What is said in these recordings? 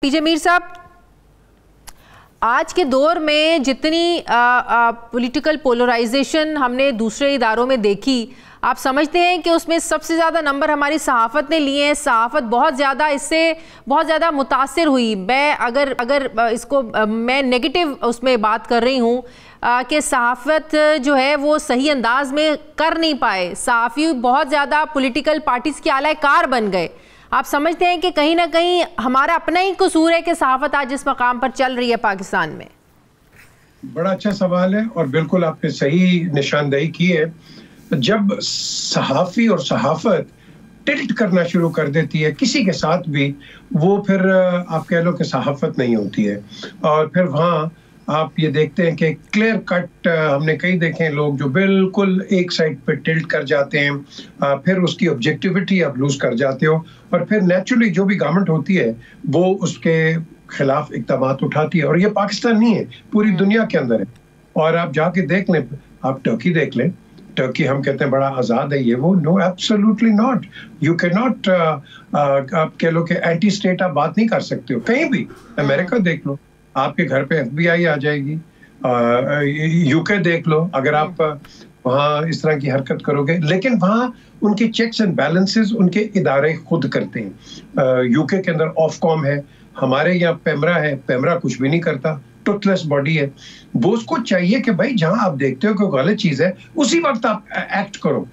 پی جے میر صاحب، آج کے دور میں جتنی پولیٹیکل پولرائزیشن ہم نے دوسرے اداروں میں دیکھی، آپ سمجھتے ہیں کہ اس میں سب سے زیادہ نمبر ہماری صحافت نے لیے ہیں؟ صحافت بہت زیادہ اس سے بہت زیادہ متاثر ہوئی. میں اگر اس کو میں نیگیٹو اس میں بات کر رہی ہوں کہ صحافت جو ہے وہ صحیح انداز میں کر نہیں پائے، صحافی بہت زیادہ پولیٹیکل پارٹیز کے اعلی کار بن گئے. آپ سمجھتے ہیں کہ کہیں نہ کہیں ہمارا اپنا ہی قصور ہے کہ صحافت آج اس مقام پر چل رہی ہے پاکستان میں؟ بڑا اچھا سوال ہے اور بالکل آپ نے صحیح نشاندہی کی ہے. جب صحافی اور صحافت ٹلٹ کرنا شروع کر دیتی ہے کسی کے ساتھ بھی، وہ پھر آپ کہہ لو کہ صحافت نہیں ہوتی ہے. اور پھر وہاں آپ یہ دیکھتے ہیں کہ کلیئر کٹ ہم نے کئی دیکھے لوگ جو بالکل ایک سائڈ پہ ٹلٹ کر جاتے ہیں، پھر اس کی آبجیکٹیوٹی آپ لوز کر جاتے ہو، اور پھر نیچرلی جو بھی گورنمنٹ ہوتی ہے وہ اس کے خلاف اقدامات اٹھاتی ہے. اور یہ پاکستان نہیں ہے، پوری دنیا کے اندر ہے. اور آپ جا کے دیکھ لیں، آپ ٹرکی دیکھ لیں. ٹرکی ہم کہتے ہیں بڑا آزاد ہے، یہ وہ نو، ایبسولوٹلی ناٹ. یو کی ناٹ، آپ کہہ لو کہ اینٹی اسٹیٹ آپ بات نہیں کر سکتے ہو کہیں بھی. امریکہ دیکھ لو، آپ کے گھر پہ ایف بی آئی آ جائے گی. یو کے دیکھ لو، اگر آپ وہاں اس طرح کی حرکت کرو گے، لیکن وہاں ان کے چیکس اینڈ بیلنسز ان کے ادارے خود کرتے ہیں. یو کے اندر آف کام ہے، ہمارے یہاں پیمرا ہے، پیمرا کچھ بھی نہیں کرتا، ٹوتھ باڈی ہے. وہ اس کو چاہیے کہ بھائی جہاں آپ دیکھتے ہو کہ غلط چیز ہے اسی وقت آپ ایکٹ کرو،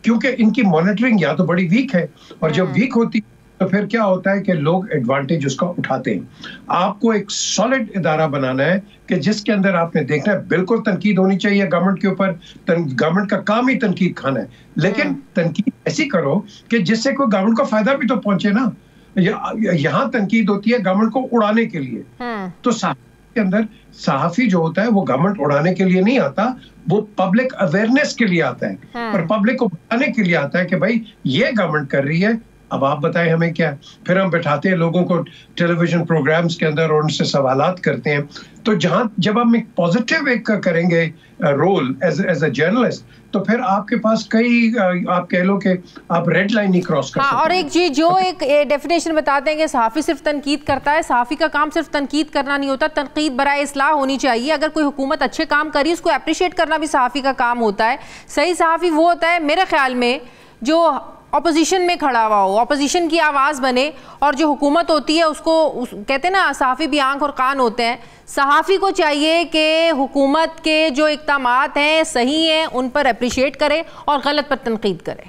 کیونکہ ان کی مانیٹرنگ یا تو بڑی ویک ہے، اور جب ویک ہوتی تو پھر کیا ہوتا ہے کہ لوگ ایڈوانٹیج اس کا اٹھاتے ہیں. آپ کو ایک سالڈ ادارہ بنانا ہے کہ جس کے اندر آپ نے دیکھنا ہے بالکل تنقید ہونی چاہیے گورنمنٹ کے اوپر. گورنمنٹ کا کام ہی تنقید کھانا ہے، لیکن تنقید ایسی کرو کہ جس سے کوئی گورنمنٹ کو فائدہ بھی تو پہنچے نا. یہاں تنقید ہوتی ہے گورنمنٹ کو اڑانے کے لیے. تو کے اندر صحافی جو ہوتا ہے وہ گورنمنٹ اڑانے کے لیے نہیں آتا، وہ پبلک اویئرنیس کے لیے آتا ہے، اور پبلک کو بتانے کے لیے آتا ہے کہ بھائی یہ گورنمنٹ کر رہی ہے، اب آپ بتائیں ہمیں کیا. پھر ہم بٹھاتے ہیں لوگوں کو ٹیلی ویژن پروگرامز کے اندر اور ان سے سوالات کرتے ہیں. تو جب ہم ایک پازیٹیو ایک کریں گے رول ایز اے جرنلسٹ، تو پھر آپ کے پاس کئی آپ کہہ لو کہ آپ ریڈ لائن نہیں کراس کر سکتے. اور ایک جی جو ایک ڈیفینیشن بتاتے ہیں کہ صحافی صرف تنقید کرتا ہے، صحافی کا کام صرف تنقید کرنا نہیں ہوتا، تنقید برائے اصلاح ہونی چاہیے. اگر کوئی حکومت اچھے کام کری اس کو اپریشیٹ کرنا بھی صحافی کا کام ہوتا ہے. صحیح صحافی وہ ہوتا ہے میرے خیال میں جو اپوزیشن میں کھڑا ہوا ہو، اپوزیشن کی آواز بنے، اور جو حکومت ہوتی ہے اس کو کہتے ہیں نا صحافی بھی آنکھ اور کان ہوتے ہیں. صحافی کو چاہیے کہ حکومت کے جو اقدامات ہیں صحیح ہیں ان پر اپریشیٹ کرے اور غلط پر تنقید کرے.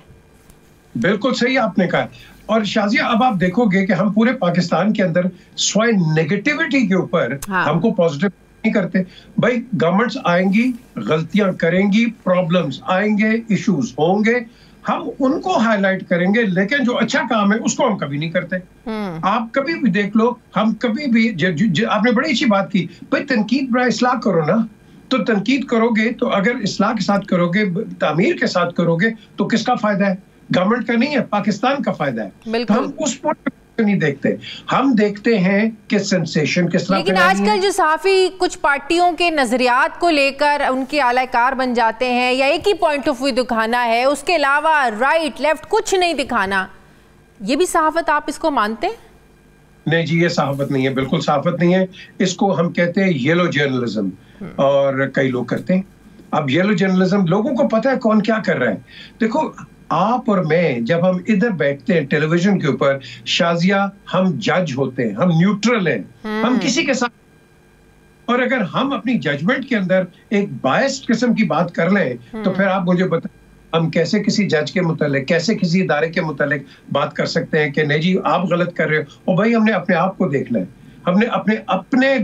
بالکل صحیح آپ نے کہا. اور شازیہ اب آپ دیکھو گے کہ ہم پورے پاکستان کے اندر سوائے نیگیٹیوٹی کے اوپر ہم کو پازیٹیو نہیں کرتے. بھائی گورنمنٹس آئیں گی، غلطیاں کریں گی، پرابلمز آئیں گے، ایشوز ہوں گے، ہم ان کو ہائی لائٹ کریں گے، لیکن جو اچھا کام ہے اس کو ہم کبھی نہیں کرتے. آپ کبھی بھی دیکھ لو، ہم کبھی بھی آپ نے بڑی اچھی بات کی، بھائی تنقید برائے اصلاح کرو نا. تو تنقید کرو گے تو اگر اصلاح کے ساتھ کرو گے، تعمیر کے ساتھ کرو گے، تو کس کا فائدہ ہے؟ گورنمنٹ کا نہیں ہے، پاکستان کا فائدہ ہے. تو ہم اس پوائنٹ نہیں دیکھتے، ہم دیکھتے ہیں کہ سینسیشن کس طرح. لیکن آج کل جو صحافی کچھ پارٹیوں کے نظریات کو لے کر ان کے اعلی کار بن جاتے ہیں، یا ایک ہی پوائنٹ آف ویو دکھانا ہے، اس کے علاوہ رائٹ لیفٹ کچھ نہیں دکھانا، یہ بھی صحافت آپ اس کو مانتے ہیں؟ نہیں جی، یہ صحافت نہیں ہے، بالکل صحافت نہیں ہے. اس کو ہم کہتے ہیں یلو جرنلزم، اور کئی لوگ کرتے ہیں. اب یلو جرنلزم لوگوں کو پتہ ہے کون کیا کر رہا ہے. دیکھو آپ اور میں جب ہم ادھر بیٹھتے ہیں ٹیلی ویژن کے اوپر، شازیہ ہم جج ہوتے ہیں، ہم نیوٹرل ہیں، ہم کسی کے ساتھ. اور اگر ہم اپنی ججمنٹ کے اندر ایک بائسڈ قسم کی بات کر لیں تو پھر آپ مجھے بتائیں ہم کیسے کسی جج کے متعلق، کیسے کسی ادارے کے متعلق بات کر سکتے ہیں کہ نہیں جی آپ غلط کر رہے ہو. اور بھائی ہم نے اپنے آپ کو دیکھنا ہے، ہم نے اپنے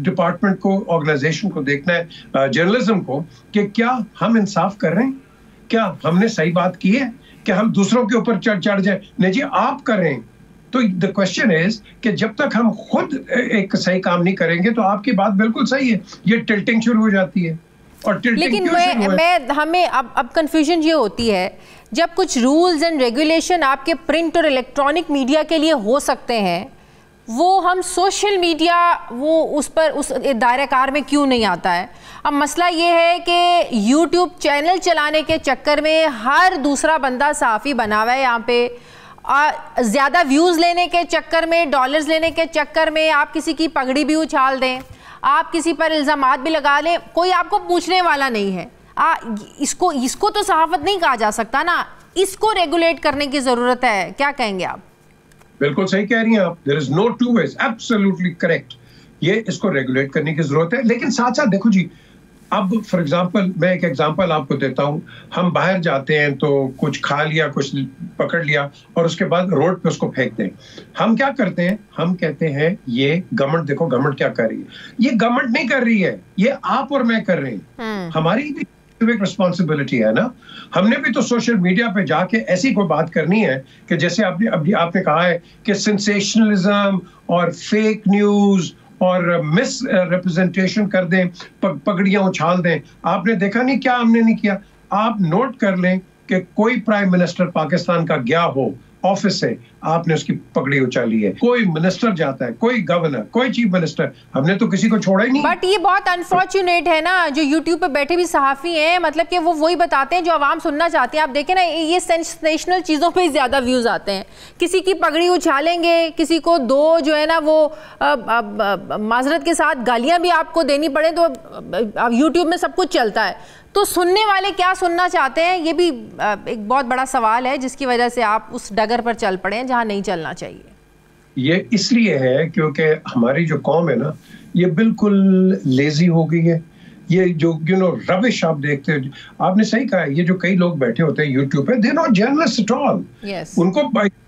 ڈپارٹمنٹ کو، آرگنائزیشن کو دیکھنا ہے، جرنلزم کو، کہ کیا ہم انصاف کر رہے ہیں، کیا ہم نے صحیح بات کی ہے، کہ ہم دوسروں کے اوپر چڑھ جائیں. نہیں جی آپ کر رہے ہیں. تو the question is کہ جب تک ہم خود ایک صحیح کام نہیں کریں گے تو آپ کی بات بالکل صحیح ہے، یہ ٹلٹنگ شروع ہو جاتی ہے. لیکن ہمیں اب کنفیوژن یہ ہوتی ہے جب کچھ رولز اینڈ ریگولیشن آپ کے پرنٹ اور الیکٹرانک میڈیا کے لیے ہو سکتے ہیں، وہ ہم سوشل میڈیا وہ اس پر اس دائرہ کار میں کیوں نہیں آتا ہے؟ اب مسئلہ یہ ہے کہ یوٹیوب چینل چلانے کے چکر میں ہر دوسرا بندہ صحافی بنا ہوا ہے یہاں پہ، زیادہ ویوز لینے کے چکر میں، ڈالرز لینے کے چکر میں آپ کسی کی پگڑی بھی اچھال دیں، آپ کسی پر الزامات بھی لگا لیں، کوئی آپ کو پوچھنے والا نہیں ہے. اس کو تو صحافت نہیں کہا جا سکتا نا. اس کو ریگولیٹ کرنے کی ضرورت ہے. کیا کہیں گے آپ؟ بالکل صحیح کہہ رہی ہیں آپ. there is no two ways. absolutely correct. یہ اس کو ریگولیٹ کرنے کی ضرورت ہے. لیکن ساتھ ساتھ دیکھو جی، اب فار ایگزامپل میں ایک ایگزامپل آپ کو دیتا ہوں. ہم باہر جاتے ہیں تو کچھ کھا لیا، کچھ پکڑ لیا اور اس کے بعد روڈ پہ اس کو پھینکتے ہیں. ہم کیا کرتے ہیں؟ ہم کہتے ہیں یہ گورنمنٹ، دیکھو گورنمنٹ کیا کر رہی ہے. یہ گورنمنٹ نہیں کر رہی ہے، یہ آپ اور میں کر رہے ہیں. ہماری بھی ایک ریسپانسبلٹی ہے نا. ہم نے بھی تو سوشل میڈیا پہ جا کے ایسی کوئی بات کرنی ہے کہ جیسے آپ نے کہا ہے کہ سینسیشنلزم اور فیک نیوز اور مس ریپرزنٹیشن کر دیں، پگڑیاں اچھال دیں. آپ نے دیکھا نہیں کیا ہم نے نہیں کیا. آپ نوٹ کر لیں کہ کوئی پرائم منسٹر پاکستان کا گیا ہو آفس سے، آپ نے اس کی پگڑی اچھالی ہے. کوئی منسٹر جاتا ہے، کوئی گورنر، کوئی چیف منسٹر، ہم نے تو کسی کو چھوڑا ہی نہیں. بٹ یہ بہت انفارچونیٹ ہے نا، جو یوٹیوب پہ بیٹھے بھی صحافی ہیں، مطلب کہ وہ وہی بتاتے ہیں جو عوام سننا چاہتے ہیں. آپ دیکھیں نا، یہ سینسیشنل چیزوں پہ زیادہ ویوز آتے ہیں. کسی کی پگڑی اچھالیں گے، کسی کو دو جو ہے نا وہ معذرت کے ساتھ گالیاں بھی آپ کو دینی پڑے تو یوٹیوب میں سب کچھ چلتا ہے. تو سننے والے کیا سننا چاہتے ہیں، یہ بھی ایک بہت بڑا سوال ہے جس کی وجہ سے آپ اس ڈگر پر چل پڑے ہیں جہاں نہیں چلنا چاہیے. یہ اس لیے ہے کیونکہ ہماری جو قوم ہے نا، یہ بالکل لیزی ہو گئی ہے. یہ جو ربش آپ دیکھتے ہیں، آپ نے صحیح کہا ہے. یہ جو کئی لوگ بیٹھے ہوتے ہیں یوٹیوب پہ، they not journalist at all. ان کو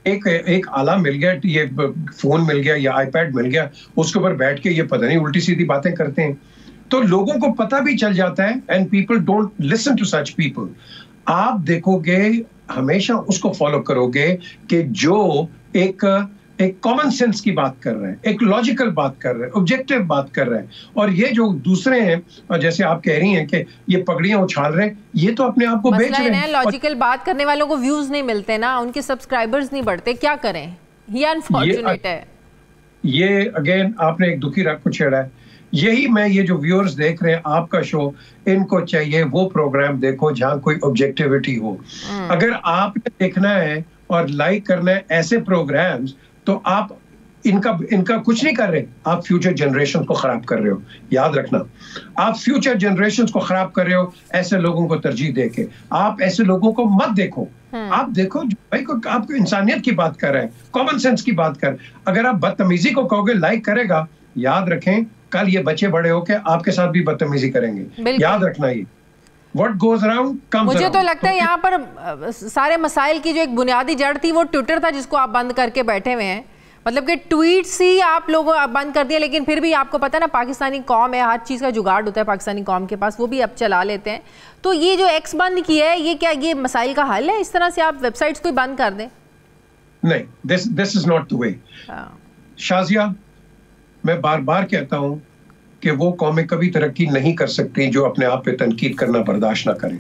ایک آلہ مل گیا، یہ فون مل گیا یا آئی پیڈ مل گیا، اس کے اوپر بیٹھ کے یہ پتہ نہیں الٹی سیدھی باتیں کرتے ہیں. تو لوگوں کو پتہ بھی چل جاتا ہے and people don't listen to such people. آپ دیکھو گے ہمیشہ اس کو فالو کرو گے کہ جو ایک کامن سینس کی بات کر رہے ہیں، ایک لاجیکل بات کر رہے ہیں، آبجیکٹو بات کر رہے ہیں. اور یہ جو دوسرے ہیں، جیسے آپ کہہ رہی ہیں کہ یہ پگڑیاں اچھال رہے ہیں، یہ تو اپنے آپ کو بیچ رہے ہیں. لاجیکل بات کرنے والوں کو ویوز نہیں ملتے نا، ان کے سبسکرائبرز نہیں بڑھتے. کیا کریں؟ یہ انفارچونیٹ ہے. یہ اگین آپ نے ایک دکھی رگ کو چھیڑا ہے. یہی میں یہ جو ویورز دیکھ رہے ہیں آپ کا شو، ان کو چاہیے وہ پروگرام دیکھو جہاں کوئی آبجیکٹیوٹی ہو. اگر آپ نے دیکھنا ہے اور لائک کرنا ہے ایسے پروگرامز، تو آپ ان کا کچھ نہیں کر رہے، آپ فیوچر جنریشن کو خراب کر رہے ہو. یاد رکھنا، آپ فیوچر جنریشن کو خراب کر رہے ہو ایسے لوگوں کو ترجیح دے کے. آپ ایسے لوگوں کو مت دیکھو. آپ دیکھو بھائی آپ کو انسانیت کی بات کر رہے ہیں، کامن سینس کی بات کر. اگر آپ بدتمیزی کو کہو گے لائک کرے گا، یاد رکھیں کل یہ بچے بڑے ہو کے آپ کے ساتھ بھی بدتمیزی کریں گے. یاد رکھنا یہ what goes around comes around. مجھے تو لگتا ہے یہاں پر سارے مسائل کی جو ایک بنیادی جڑ تھی وہ ٹویٹر تھا، جس کو آپ بند کر کے بیٹھے ہوئے ہیں. مطلب کہ ٹویٹس ہی آپ لوگوں بند کر دیا. لیکن پھر بھی آپ کو پتہ نا، پاکستانی قوم ہے، ہر چیز کا جگاڑ ہوتا ہے پاکستانی قوم کے پاس، وہ بھی اب چلا لیتے ہیں. تو یہ جو ایکس بند کیا ہے، یہ کیا یہ مسائل کا حل ہے؟ اس طرح سے آپ ویب سائٹس کو بند کر دیں؟ نہیں، this is not the way. Shazia, میں بار بار کہتا ہوں کہ وہ قومیں کبھی ترقی نہیں کر سکتی جو اپنے آپ پہ تنقید کرنا برداشت نہ کریں.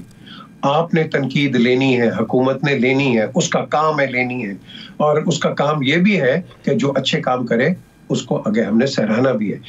آپ نے تنقید لینی ہے، حکومت نے لینی ہے، اس کا کام ہے لینی ہے. اور اس کا کام یہ بھی ہے کہ جو اچھے کام کرے اس کو آگے ہم نے سراہنا بھی ہے.